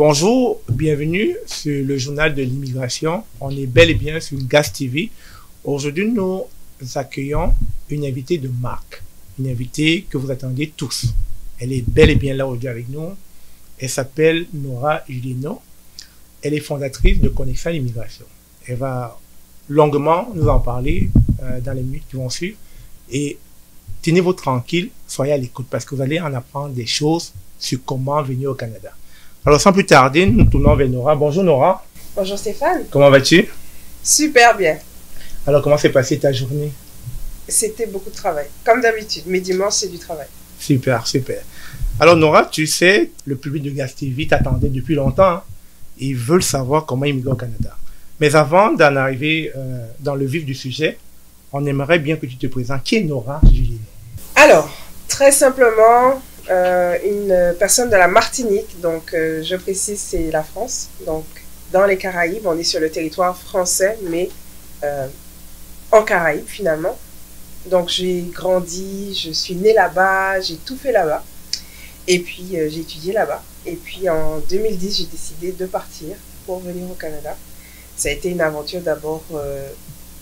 Bonjour, bienvenue sur le journal de l'immigration. On est bel et bien sur Gaz TV. Aujourd'hui, nous accueillons une invitée de marque, une invitée que vous attendiez tous. Elle est bel et bien là aujourd'hui avec nous. Elle s'appelle Nora Julino. Elle est fondatrice de Connexion à l'immigration. Elle va longuement nous en parler dans les minutes qui vont suivre. Et tenez-vous tranquille, soyez à l'écoute parce que vous allez en apprendre des choses sur comment venir au Canada. Alors sans plus tarder, nous tournons vers Nora. Bonjour Nora. Bonjour Stéphane. Comment vas-tu? Super bien. Alors comment s'est passée ta journée? C'était beaucoup de travail, comme d'habitude. Mes dimanches, c'est du travail. Super, super. Alors Nora, tu sais, le public de Gaz TV t'attendait depuis longtemps. Hein. Ils veulent savoir comment immigrer au Canada. Mais avant d'en arriver dans le vif du sujet, on aimerait bien que tu te présentes. Qui est Nora Julino? Alors, très simplement, une personne de la Martinique, donc je précise, c'est la France. Donc, dans les Caraïbes, on est sur le territoire français, mais en Caraïbes finalement. Donc, j'ai grandi, je suis née là-bas, j'ai tout fait là-bas. Et puis, j'ai étudié là-bas. Et puis, en 2010, j'ai décidé de partir pour venir au Canada. Ça a été une aventure d'abord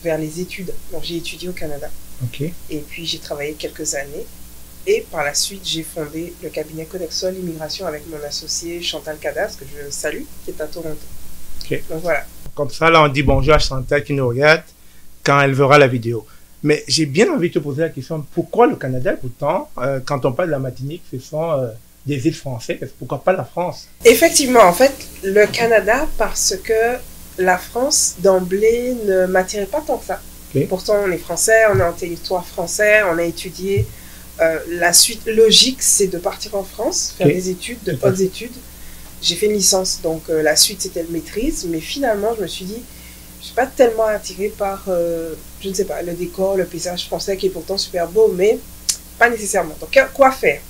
vers les études. Donc, j'ai étudié au Canada. Ok. Et puis, j'ai travaillé quelques années. Et par la suite, j'ai fondé le cabinet Connexion à l'immigration avec mon associé Chantal Cadas, que je salue, qui est à Toronto. Ok. Donc, voilà. Comme ça, là, on dit bonjour à Chantal qui nous regarde quand elle verra la vidéo. Mais j'ai bien envie de te poser la question, pourquoi le Canada? Pourtant, quand on parle de la Martinique, ce sont des îles françaises. Pourquoi pas la France? Effectivement, en fait, le Canada, parce que la France, d'emblée, ne m'attirait pas tant que ça. Okay. Pourtant, on est français, on est en territoire français, on a étudié. La suite logique, c'est de partir en France, faire des études, de hautes études. J'ai fait une licence, donc la suite, c'était le maîtrise. Mais finalement, je me suis dit, je ne suis pas tellement attirée par, je ne sais pas, le décor, le paysage français, qui est pourtant super beau, mais pas nécessairement. Donc, quoi faire?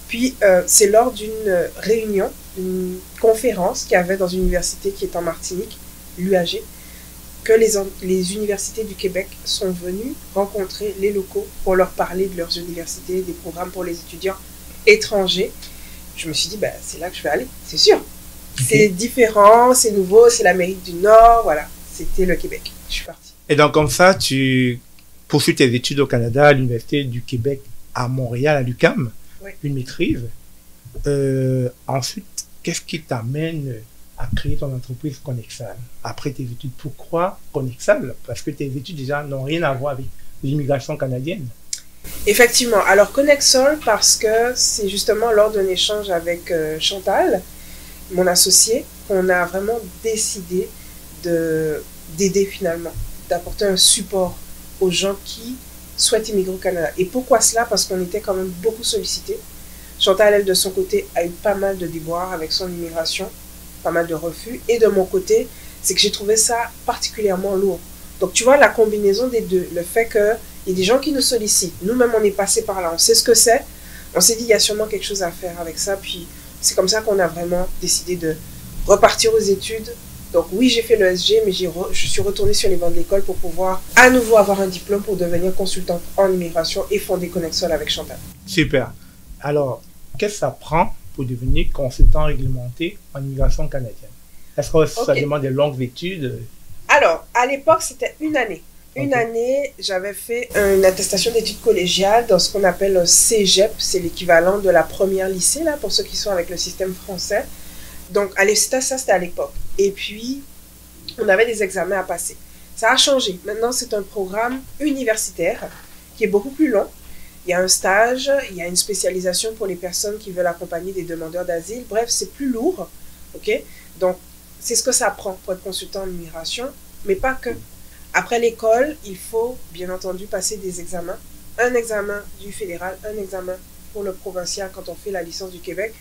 Puis, c'est lors d'une réunion, une conférence qu'il y avait dans une université qui est en Martinique, l'UAG, que les universités du Québec sont venues rencontrer les locaux pour leur parler de leurs universités, des programmes pour les étudiants étrangers. Je me suis dit, ben, c'est là que je vais aller, c'est sûr. Okay. C'est différent, c'est nouveau, c'est l'Amérique du Nord, voilà. C'était le Québec. Je suis partie. Et donc, comme ça, tu poursuis tes études au Canada, à l'Université du Québec à Montréal, à l'UQAM, oui. Une maîtrise. Ensuite, qu'est-ce qui t'amène à créer ton entreprise Connexal après tes études? Pourquoi Connexal? Parce que tes études déjà n'ont rien à voir avec l'immigration canadienne. Effectivement. Alors Connexal, parce que c'est justement lors d'un échange avec Chantal, mon associé, qu'on a vraiment décidé d'aider finalement, d'apporter un support aux gens qui souhaitent immigrer au Canada. Et pourquoi cela? Parce qu'on était quand même beaucoup sollicités. Chantal, elle, de son côté, a eu pas mal de déboires avec son immigration, pas mal de refus. Et de mon côté, c'est que j'ai trouvé ça particulièrement lourd. Donc, tu vois, la combinaison des deux, le fait qu'il y ait des gens qui nous sollicitent, nous-mêmes, on est passé par là, on sait ce que c'est, on s'est dit, il y a sûrement quelque chose à faire avec ça. Puis, c'est comme ça qu'on a vraiment décidé de repartir aux études. Donc, oui, j'ai fait le SG, mais je suis retournée sur les bancs de l'école pour pouvoir à nouveau avoir un diplôme pour devenir consultante en immigration et fonder Connexal avec Chantal. Super. Alors, qu'est-ce que ça prend pour devenir consultant réglementé en immigration canadienne? Est-ce que ça demande des longues études? Alors, à l'époque, c'était une année. Une année, j'avais fait une attestation d'études collégiales dans ce qu'on appelle un cégep. C'est l'équivalent de la première lycée, là, pour ceux qui sont avec le système français. Donc, ça, c'était à l'époque. Et puis, on avait des examens à passer. Ça a changé. Maintenant, c'est un programme universitaire qui est beaucoup plus long. Il y a un stage, il y a une spécialisation pour les personnes qui veulent accompagner des demandeurs d'asile. Bref, c'est plus lourd. Okay? Donc, c'est ce que ça prend pour être consultant en immigration, mais pas que. Après l'école, il faut, bien entendu, passer des examens. Un examen du fédéral, un examen pour le provincial quand on fait la licence du Québec.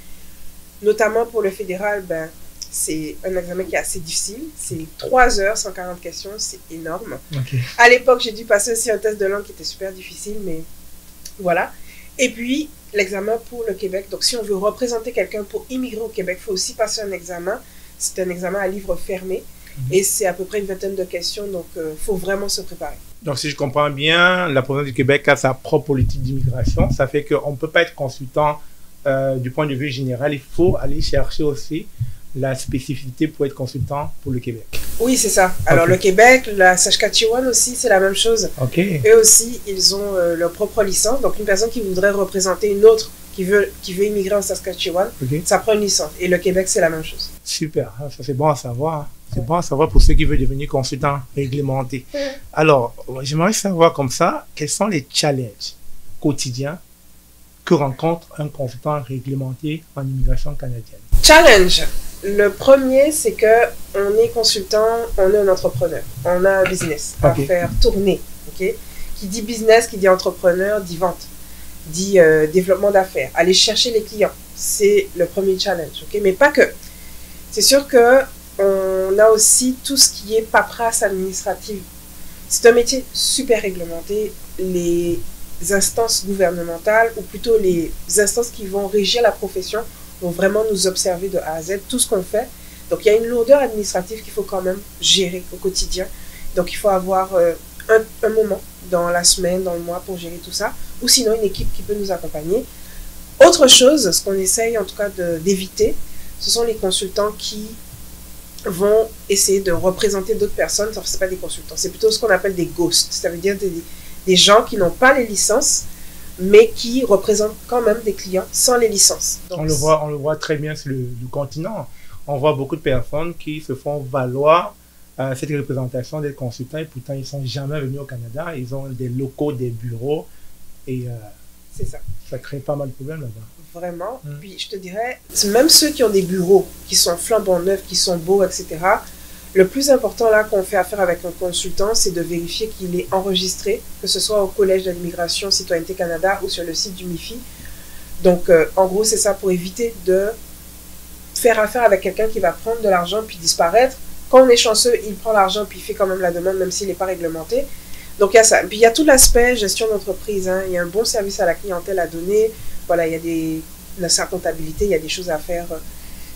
Notamment pour le fédéral, ben, c'est un examen qui est assez difficile. C'est 3 heures, 140 questions, c'est énorme. Okay. À l'époque, j'ai dû passer aussi un test de langue qui était super difficile, mais voilà. Et puis, l'examen pour le Québec. Donc, si on veut représenter quelqu'un pour immigrer au Québec, il faut aussi passer un examen. C'est un examen à livre fermé. Et c'est à peu près une vingtaine de questions, donc il faut vraiment se préparer. Donc, si je comprends bien, la province du Québec a sa propre politique d'immigration. Ça fait qu'on ne peut pas être consultant du point de vue général. Il faut aller chercher aussi la spécificité pour être consultant pour le Québec. Oui, c'est ça. Alors, Ok. le Québec, la Saskatchewan aussi, c'est la même chose. OK. Eux aussi, ils ont leur propre licence. Donc, une personne qui voudrait représenter une autre qui veut immigrer en Saskatchewan, OK. ça prend une licence. Et le Québec, c'est la même chose. Super. Ah, ça, c'est bon à savoir. C'est bon à savoir pour ceux qui veulent devenir consultants réglementés. Alors, j'aimerais savoir comme ça, quels sont les challenges quotidiens que rencontre un consultant réglementé en immigration canadienne? Challenge. Le premier, c'est que on est consultant, on est un entrepreneur. On a un business à Ok. faire tourner. Ok. Qui dit business, qui dit entrepreneur, dit vente, dit développement d'affaires. Aller chercher les clients, c'est le premier challenge. Ok. Mais pas que. C'est sûr que on a aussi tout ce qui est paperasse administrative. C'est un métier super réglementé. Les instances gouvernementales, ou plutôt les instances qui vont régir la profession, vont vraiment nous observer de A à Z, tout ce qu'on fait. Donc, il y a une lourdeur administrative qu'il faut quand même gérer au quotidien. Donc, il faut avoir un moment dans la semaine, dans le mois pour gérer tout ça, ou sinon une équipe qui peut nous accompagner. Autre chose, ce qu'on essaye en tout cas d'éviter, ce sont les consultants qui vont essayer de représenter d'autres personnes. Enfin, ce n'est pas des consultants, c'est plutôt ce qu'on appelle des ghosts. Ça veut dire des gens qui n'ont pas les licences, mais qui représentent quand même des clients sans les licences. Donc, On le voit très bien sur le continent. On voit beaucoup de personnes qui se font valoir cette représentation des consultants et pourtant ils ne sont jamais venus au Canada. Ils ont des locaux, des bureaux et c'est ça. ça crée pas mal de problèmes là-bas. Vraiment. Puis je te dirais, même ceux qui ont des bureaux, qui sont flambant neufs, qui sont beaux, etc., le plus important là qu'on fait affaire avec un consultant, c'est de vérifier qu'il est enregistré, que ce soit au Collège de l'immigration Citoyenneté Canada ou sur le site du MIFI. Donc, en gros, c'est ça pour éviter de faire affaire avec quelqu'un qui va prendre de l'argent puis disparaître. Quand on est chanceux, il prend l'argent puis il fait quand même la demande, même s'il n'est pas réglementé. Donc, il y a ça. Puis, il y a tout l'aspect gestion d'entreprise. Hein. Il y a un bon service à la clientèle à donner. Voilà, il y a sa comptabilité, il y a des choses à faire.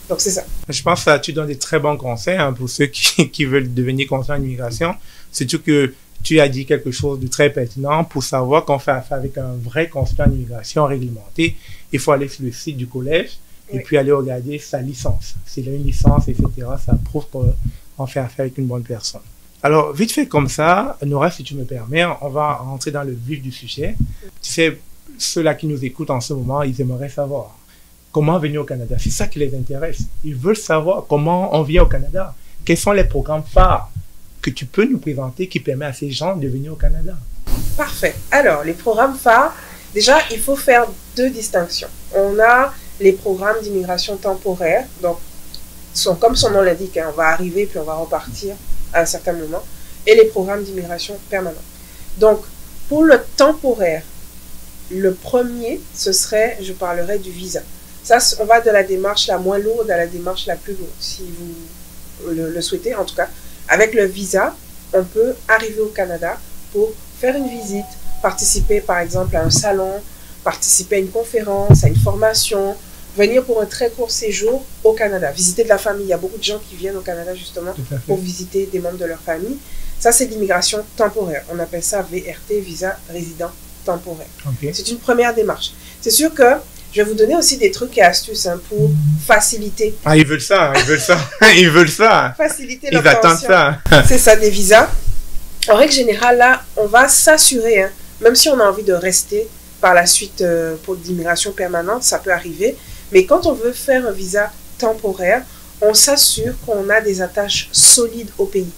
Donc, c'est ça. Je pense que tu donnes des très bons conseils pour ceux qui veulent devenir consultants en immigration. Surtout que tu as dit quelque chose de très pertinent. Pour savoir qu'on fait affaire avec un vrai consultant en immigration réglementé, il faut aller sur le site du collège et puis aller regarder sa licence. S'il a une licence, etc., ça prouve qu'on fait affaire avec une bonne personne. Alors, vite fait comme ça, Nora, si tu me permets, on va rentrer dans le vif du sujet. Tu sais, ceux-là qui nous écoutent en ce moment, ils aimeraient savoir comment venir au Canada. C'est ça qui les intéresse. Ils veulent savoir comment on vient au Canada. Quels sont les programmes phares que tu peux nous présenter qui permettent à ces gens de venir au Canada? Parfait. Alors, les programmes phares, déjà, il faut faire deux distinctions. On a les programmes d'immigration temporaire, donc, sont comme son nom l'indique, hein, on va arriver puis on va repartir à un certain moment, et les programmes d'immigration permanente. Donc, pour le temporaire, le premier, ce serait, je parlerai du visa. Ça, on va de la démarche la moins lourde à la démarche la plus lourde, si vous le souhaitez. En tout cas, avec le visa, on peut arriver au Canada pour faire une visite, participer par exemple à un salon, participer à une conférence, à une formation, venir pour un très court séjour au Canada, visiter de la famille. Il y a beaucoup de gens qui viennent au Canada justement pour visiter des membres de leur famille. Ça, c'est l'immigration temporaire. On appelle ça VRT, visa résident temporaire. Okay. C'est une première démarche. C'est sûr que je vais vous donner aussi des trucs et astuces pour faciliter. Ah, ils veulent ça, ils veulent ça, ils veulent ça. Faciliter ils attendent ça. C'est ça, des visas. En règle générale, là, on va s'assurer, hein, même si on a envie de rester par la suite pour l'immigration permanente, ça peut arriver. Mais quand on veut faire un visa temporaire, on s'assure qu'on a des attaches solides au pays.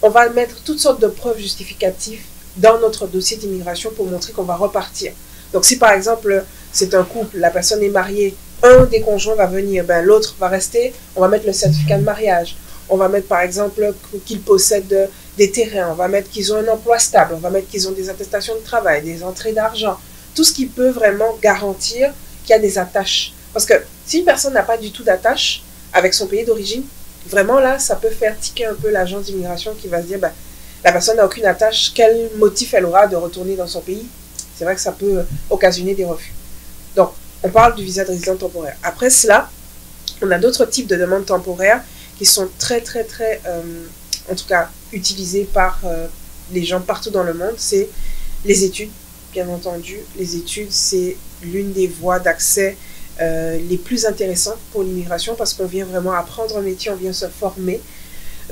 On va mettre toutes sortes de preuves justificatives dans notre dossier d'immigration pour montrer qu'on va repartir. Donc si par exemple c'est un couple, la personne est mariée, un des conjoints va venir, ben, l'autre va rester, on va mettre le certificat de mariage, on va mettre par exemple qu'ils possèdent des terrains, on va mettre qu'ils ont un emploi stable, on va mettre qu'ils ont des attestations de travail, des entrées d'argent, tout ce qui peut vraiment garantir qu'il y a des attaches. Parce que si une personne n'a pas du tout d'attache avec son pays d'origine, vraiment là, ça peut faire tiquer un peu l'agence d'immigration qui va se dire, ben, la personne n'a aucune attache, quel motif elle aura de retourner dans son pays? C'est vrai que ça peut occasionner des refus. Donc, on parle du visa de résident temporaire. Après cela, on a d'autres types de demandes temporaires qui sont très, en tout cas, utilisées par les gens partout dans le monde. C'est les études, bien entendu. Les études, c'est l'une des voies d'accès les plus intéressantes pour l'immigration parce qu'on vient vraiment apprendre un métier, on vient se former.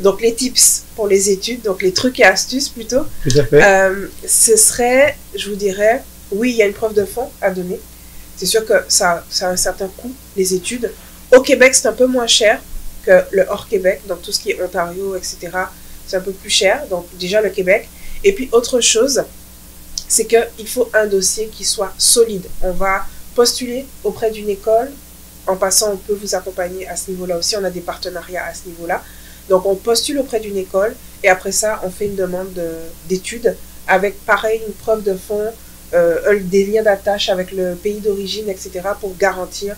Donc les tips pour les études, donc les trucs et astuces plutôt, Tout à fait. ce serait, je vous dirais, oui, il y a une preuve de fond à donner. C'est sûr que ça a un certain coût, les études. Au Québec, c'est un peu moins cher que le hors-Québec, donc tout ce qui est Ontario, etc., c'est un peu plus cher, donc déjà le Québec. Et puis autre chose, c'est qu'il faut un dossier qui soit solide. On va postuler auprès d'une école. En passant, on peut vous accompagner à ce niveau-là aussi. On a des partenariats à ce niveau-là. Donc, on postule auprès d'une école et après ça, on fait une demande d'études avec, pareil, une preuve de fond, des liens d'attache avec le pays d'origine, etc. pour garantir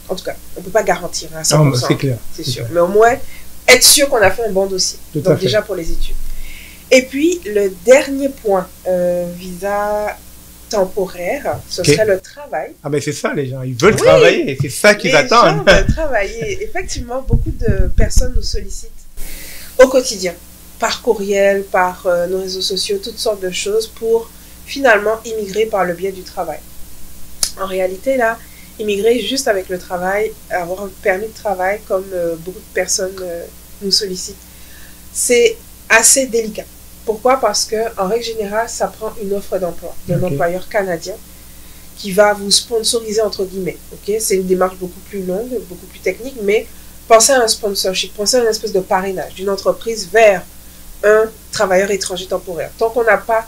En tout cas, on ne peut pas garantir à 100%. Non, c'est clair. C'est sûr. Mais au moins, être sûr qu'on a fait un bon dossier. Tout Donc, déjà pour les études. Et puis, le dernier point, visa temporaire, ce serait le travail. Ah ben c'est ça, les gens, ils veulent travailler, c'est ça qu'ils attendent. Les gens veulent travailler. Effectivement, beaucoup de personnes nous sollicitent au quotidien, par courriel, par nos réseaux sociaux, toutes sortes de choses pour finalement immigrer par le biais du travail. En réalité, là, immigrer juste avec le travail, avoir un permis de travail, comme beaucoup de personnes nous sollicitent, c'est assez délicat. Pourquoi? Parce qu'en règle générale, ça prend une offre d'emploi d'un employeur canadien qui va vous sponsoriser entre guillemets. C'est une démarche beaucoup plus longue, beaucoup plus technique, mais pensez à un sponsorship, pensez à une espèce de parrainage d'une entreprise vers un travailleur étranger temporaire. Tant qu'on n'a pas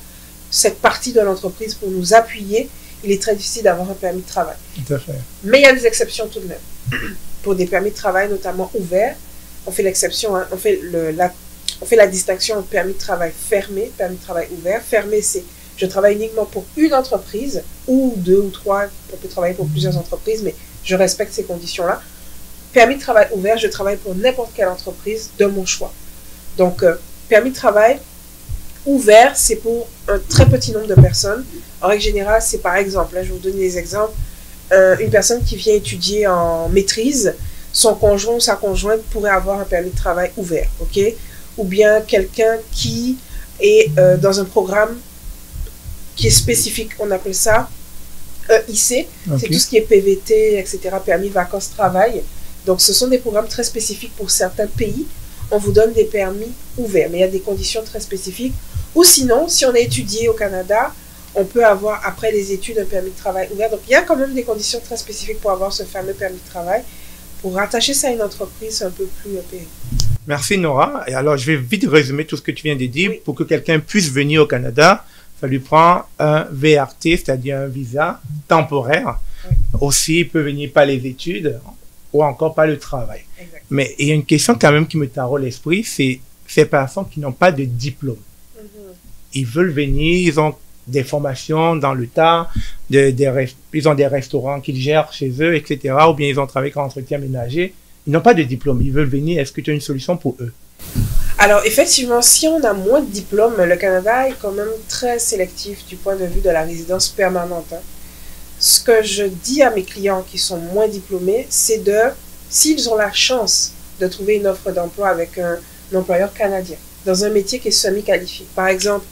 cette partie de l'entreprise pour nous appuyer, il est très difficile d'avoir un permis de travail. Tout à fait. Mais il y a des exceptions tout de même. Pour des permis de travail notamment ouverts, on fait l'exception, hein, on fait la distinction entre permis de travail fermé, permis de travail ouvert. Fermé, c'est je travaille uniquement pour une entreprise, ou deux ou trois, on peut travailler pour plusieurs entreprises, mais je respecte ces conditions-là. Permis de travail ouvert, je travaille pour n'importe quelle entreprise de mon choix. Donc, permis de travail ouvert, c'est pour un très petit nombre de personnes. En règle générale, c'est par exemple, là, je vais vous donner des exemples, une personne qui vient étudier en maîtrise, son conjoint ou sa conjointe pourrait avoir un permis de travail ouvert, ok? Ou bien quelqu'un qui est dans un programme qui est spécifique, on appelle ça EIC, c'est tout ce qui est PVT, etc., permis vacances-travail. Donc, ce sont des programmes très spécifiques pour certains pays. On vous donne des permis ouverts, mais il y a des conditions très spécifiques. Ou sinon, si on a étudié au Canada, on peut avoir, après les études, un permis de travail ouvert. Donc, il y a quand même des conditions très spécifiques pour avoir ce fameux permis de travail. Pour rattacher ça à une entreprise, c'est un peu plus pénible. Merci Nora. Et alors, je vais vite résumer tout ce que tu viens de dire. Oui. Pour que quelqu'un puisse venir au Canada, ça lui prend un VRT, c'est-à-dire un visa temporaire. Oui. Aussi, il peut venir par les études ou encore par le travail. Exactement. Mais il y a une question quand même qui me taraude l'esprit, c'est ces personnes qui n'ont pas de diplôme. Ils veulent venir, ils ont des formations dans le tas, ils ont des restaurants qu'ils gèrent chez eux, etc. Ou bien ils ont travaillé comme entretien ménager. Ils n'ont pas de diplôme, ils veulent venir. Est-ce que tu as une solution pour eux? Alors, effectivement, si on a moins de diplômes, le Canada est quand même très sélectif du point de vue de la résidence permanente. Hein. Ce que je dis à mes clients qui sont moins diplômés, c'est s'ils ont la chance de trouver une offre d'emploi avec un employeur canadien, dans un métier qui est semi-qualifié. Par exemple,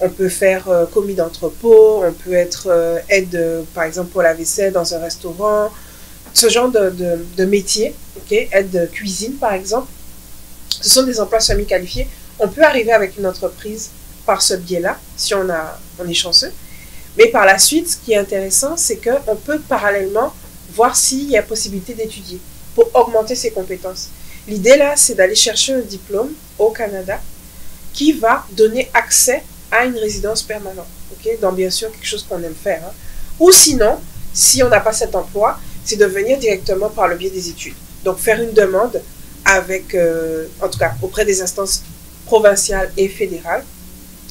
on peut faire commis d'entrepôt, on peut être aide, par exemple, pour la vaisselle dans un restaurant, ce genre de métier, aide de cuisine, par exemple. Ce sont des emplois semi-qualifiés. On peut arriver avec une entreprise par ce biais-là, si on est chanceux. Mais par la suite, ce qui est intéressant, c'est qu'on peut parallèlement voir s'il y a possibilité d'étudier pour augmenter ses compétences. L'idée, là, c'est d'aller chercher un diplôme au Canada qui va donner accès à une résidence permanente. Donc, bien sûr, quelque chose qu'on aime faire. Hein. Ou sinon, si on n'a pas cet emploi, c'est de venir directement par le biais des études. Donc, faire une demande avec, en tout cas, auprès des instances provinciales et fédérales.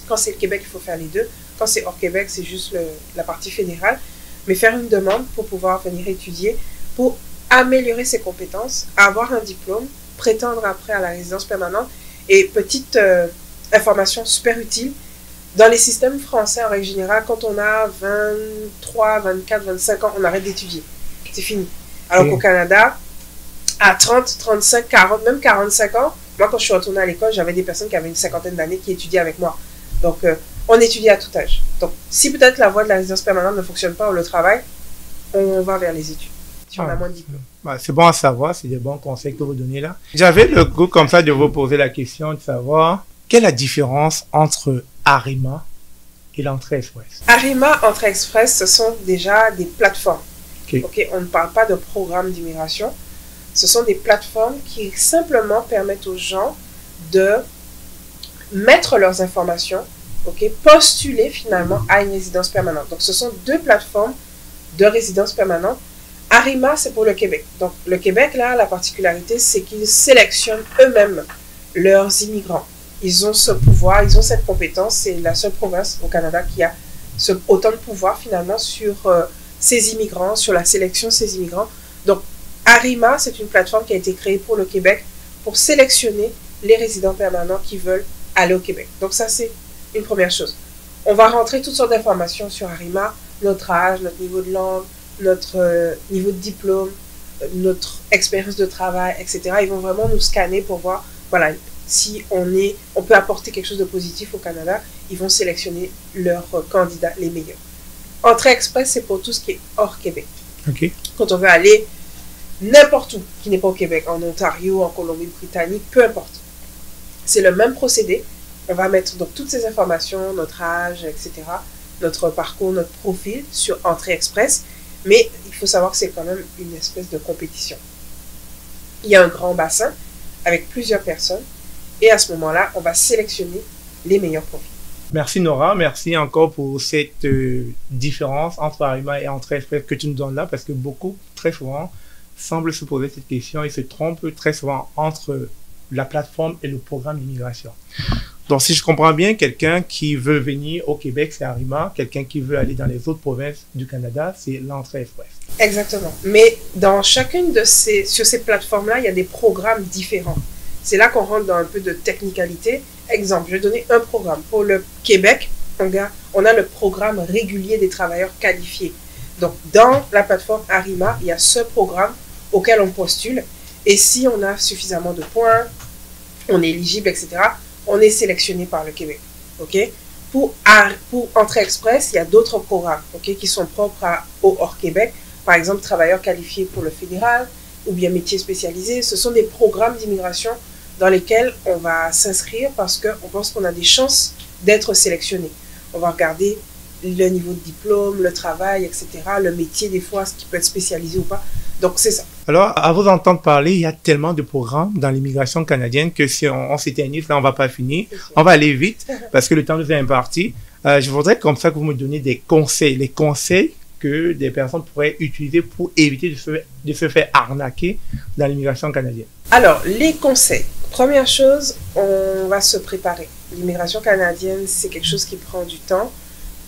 Quand c'est le Québec, il faut faire les deux. Quand c'est hors Québec, c'est juste la partie fédérale. Mais faire une demande pour pouvoir venir étudier, pour améliorer ses compétences, avoir un diplôme, prétendre après à la résidence permanente. Et petite information super utile, dans les systèmes français, en règle générale, quand on a 23, 24, 25 ans, on arrête d'étudier. C'est fini. Alors qu'au Canada, à 30, 35, 40, même 45 ans, moi, quand je suis retournée à l'école, j'avais des personnes qui avaient une cinquantaine d'années qui étudiaient avec moi. Donc, on étudie à tout âge. Donc, si peut-être la voie de la résidence permanente ne fonctionne pas ou le travail, on va vers les études. Si on a moins de diplômes. Bah, c'est bon à savoir, c'est des bons conseils que vous donnez là. J'avais le goût comme ça de vous poser la question de savoir quelle est la différence entre Arima et l'entrée express. Arima, entrée express, ce sont déjà des plateformes. Ok. On ne parle pas de programme d'immigration. Ce sont des plateformes qui simplement permettent aux gens de mettre leurs informations, postuler finalement à une résidence permanente. Donc, ce sont deux plateformes de résidence permanente. Arima, c'est pour le Québec. Donc, le Québec, là, la particularité, c'est qu'ils sélectionnent eux-mêmes leurs immigrants. Ils ont ce pouvoir, ils ont cette compétence. C'est la seule province au Canada qui a autant de pouvoir finalement sur ces immigrants, sur la sélection de ces immigrants. Donc, Arima, c'est une plateforme qui a été créée pour le Québec pour sélectionner les résidents permanents qui veulent aller au Québec. Donc, ça, c'est une première chose. On va rentrer toutes sortes d'informations sur Arima, notre âge, notre niveau de langue, notre niveau de diplôme, notre expérience de travail, etc. Ils vont vraiment nous scanner pour voir, voilà, si on peut apporter quelque chose de positif au Canada. Ils vont sélectionner leurs candidats les meilleurs. Entrée express, c'est pour tout ce qui est hors Québec. Ok. Quand on veut aller n'importe où qui n'est pas au Québec, en Ontario, en Colombie-Britannique, peu importe. C'est le même procédé. On va mettre donc toutes ces informations, notre âge, etc., notre parcours, notre profil sur Entrée express. Mais il faut savoir que c'est quand même une espèce de compétition. Il y a un grand bassin avec plusieurs personnes. Et à ce moment-là, on va sélectionner les meilleurs profils. Merci Nora, merci encore pour cette différence entre Arima et Entrée express que tu nous donnes là, parce que beaucoup, très souvent, semblent se poser cette question et se trompent très souvent entre la plateforme et le programme d'immigration. Donc, si je comprends bien, quelqu'un qui veut venir au Québec, c'est Arima. Quelqu'un qui veut aller dans les autres provinces du Canada, c'est l'entrée express. Exactement. Mais dans chacune de sur ces plateformes-là, il y a des programmes différents. C'est là qu'on rentre dans un peu de technicalité. Exemple, je vais donner un programme. Pour le Québec, on a le programme régulier des travailleurs qualifiés. Donc, dans la plateforme Arima, il y a ce programme auquel on postule. Et si on a suffisamment de points, on est éligible, etc., on est sélectionné par le Québec. Pour Entrée express, il y a d'autres programmes qui sont propres au hors-Québec. Par exemple, travailleurs qualifiés pour le fédéral ou bien métiers spécialisés. Ce sont des programmes d'immigration dans lesquels on va s'inscrire parce qu'on pense qu'on a des chances d'être sélectionné. On va regarder le niveau de diplôme, le travail, etc., le métier des fois, ce qui peut être spécialisé ou pas. Donc, c'est ça. Alors, à vous entendre parler, il y a tellement de programmes dans l'immigration canadienne que si on s'éternise, là, on va pas finir. On va aller vite parce que le temps nous est imparti. Je voudrais comme ça que vous me donniez des conseils, les conseils que des personnes pourraient utiliser pour éviter de se faire arnaquer dans l'immigration canadienne. Alors, les conseils. Première chose, on va se préparer. L'immigration canadienne, c'est quelque chose qui prend du temps.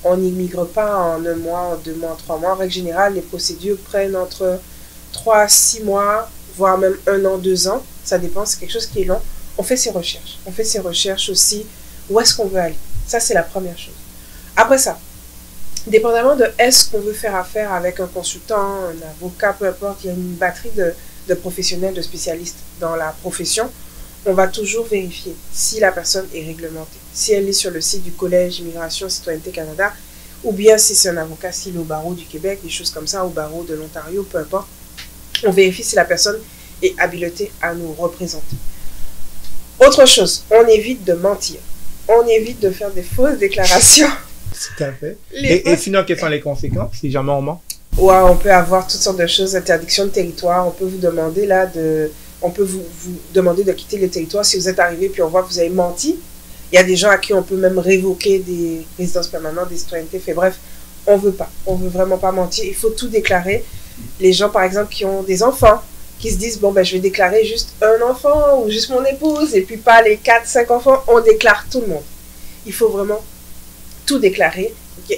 On n'immigre pas en 1 mois, en 2 mois, en 3 mois. En règle générale, les procédures prennent entre 3 à 6 mois, voire même 1 an, 2 ans. Ça dépend, c'est quelque chose qui est long. On fait ses recherches. On fait ses recherches aussi. Où est-ce qu'on veut aller? Ça, c'est la première chose. Après ça, dépendamment de est-ce qu'on veut faire affaire avec un consultant, un avocat, peu importe, il y a une batterie de professionnels, de spécialistes dans la profession. On va toujours vérifier si la personne est réglementée. Si elle est sur le site du Collège Immigration Citoyenneté Canada, ou bien si c'est un avocat, s'il est au barreau du Québec, des choses comme ça, au barreau de l'Ontario, peu importe. On vérifie si la personne est habilitée à nous représenter. Autre chose, on évite de mentir. On évite de faire des fausses déclarations. Tout à fait. Et sinon, quelles sont les conséquences si jamais on ment? Ouais, on peut avoir toutes sortes de choses, interdiction de territoire. On peut vous demander on peut vous demander de quitter le territoire si vous êtes arrivé puis on voit que vous avez menti. Il y a des gens à qui on peut même révoquer des résidences permanentes, des citoyennetés. Bref, on veut pas. On veut vraiment pas mentir. Il faut tout déclarer. Les gens, par exemple, qui ont des enfants, qui se disent, bon, ben, je vais déclarer juste un enfant ou juste mon épouse et puis pas les 4, 5 enfants. On déclare tout le monde. Il faut vraiment tout déclarer,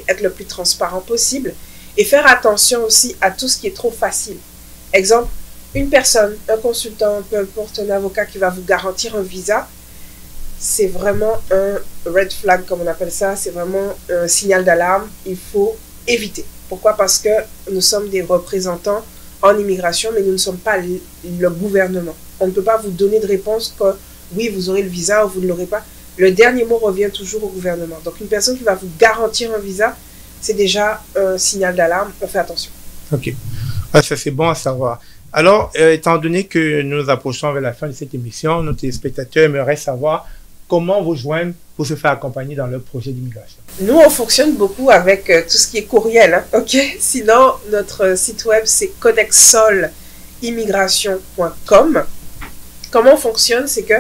être le plus transparent possible et faire attention aussi à tout ce qui est trop facile. Exemple, une personne, un consultant, peu importe, un avocat qui va vous garantir un visa, c'est vraiment un red flag, comme on appelle ça, c'est vraiment un signal d'alarme, il faut éviter. Pourquoi? Parce que nous sommes des représentants en immigration, mais nous ne sommes pas le gouvernement. On ne peut pas vous donner de réponse que oui, vous aurez le visa ou vous ne l'aurez pas. Le dernier mot revient toujours au gouvernement. Donc, une personne qui va vous garantir un visa, c'est déjà un signal d'alarme. On fait attention. Ok. Ah, ça, c'est bon à savoir. Alors, étant donné que nous nous approchons vers la fin de cette émission, nos téléspectateurs aimeraient savoir comment vous joindre pour se faire accompagner dans leur projet d'immigration. Nous, on fonctionne beaucoup avec tout ce qui est courriel. Hein, ok. Sinon, notre site web, c'est connexolimmigration.com. Comment on fonctionne, c'est que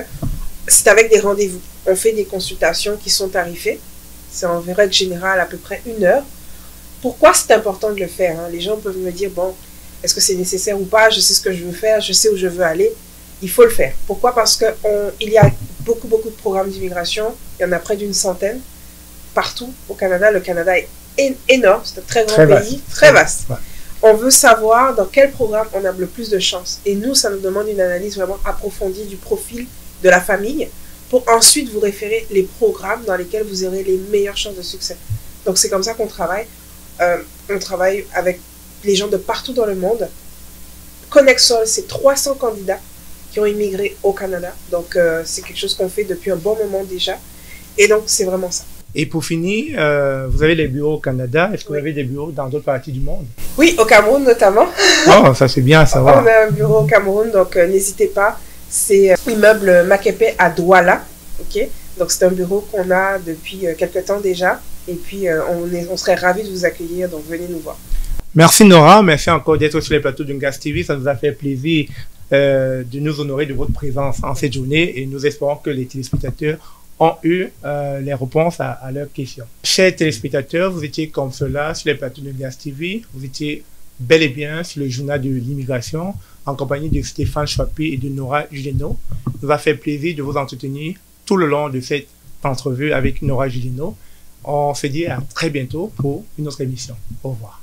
c'est avec des rendez-vous. On fait des consultations qui sont tarifées. C'est en règle générale à peu près 1 heure. Pourquoi c'est important de le faire, hein? Les gens peuvent me dire, bon, est-ce que c'est nécessaire ou pas? Je sais ce que je veux faire, je sais où je veux aller. Il faut le faire. Pourquoi? Parce qu'il y a beaucoup de programmes d'immigration. Il y en a près d'une centaine partout au Canada. Le Canada est énorme, c'est un très grand pays, très vaste. Ouais. On veut savoir dans quel programme on a le plus de chance. Et nous, ça nous demande une analyse vraiment approfondie du profil de la famille pour ensuite vous référer les programmes dans lesquels vous aurez les meilleures chances de succès. Donc, c'est comme ça qu'on travaille. On travaille avec les gens de partout dans le monde. Connexol, c'est 300 candidats qui ont immigré au Canada. Donc, c'est quelque chose qu'on fait depuis un bon moment déjà. Et donc, c'est vraiment ça. Et pour finir, vous avez les bureaux au Canada. Est-ce que vous avez des bureaux dans d'autres parties du monde? Oui, au Cameroun notamment. Oh, ça c'est bien à savoir. On a un bureau au Cameroun, donc n'hésitez pas. C'est l'immeuble Makepe à Douala. Okay? Donc, c'est un bureau qu'on a depuis quelques temps déjà. Et puis, on serait ravis de vous accueillir. Donc, venez nous voir. Merci Nora. Merci encore d'être sur les plateaux d'Ungas TV. Ça nous a fait plaisir de nous honorer de votre présence en cette journée. Et nous espérons que les téléspectateurs ont eu les réponses à leurs questions. Chers téléspectateurs, vous étiez comme cela sur les plateaux de Gaz TV. Vous étiez bel et bien sur le journal de l'immigration en compagnie de Stéphane Chouapi et de Nora Juleno. Il nous a fait plaisir de vous entretenir tout le long de cette entrevue avec Nora Juleno. On se dit à très bientôt pour une autre émission. Au revoir.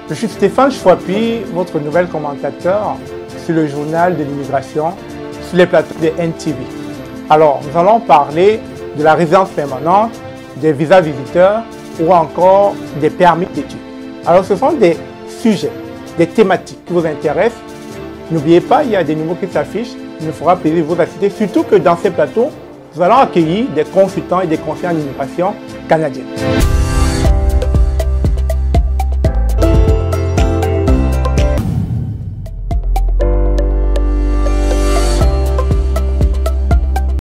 Je suis Stéphane Chouapi, votre nouvel commentateur sur le journal de l'immigration, sur les plateaux de NTV. Alors, nous allons parler de la résidence permanente, des visas visiteurs ou encore des permis d'études. Alors, ce sont des sujets, des thématiques qui vous intéressent. N'oubliez pas, il y a des numéros qui s'affichent. Il nous fera plaisir de vous assister, surtout que dans ces plateaux, nous allons accueillir des consultants et des conseillers en immigration canadiens.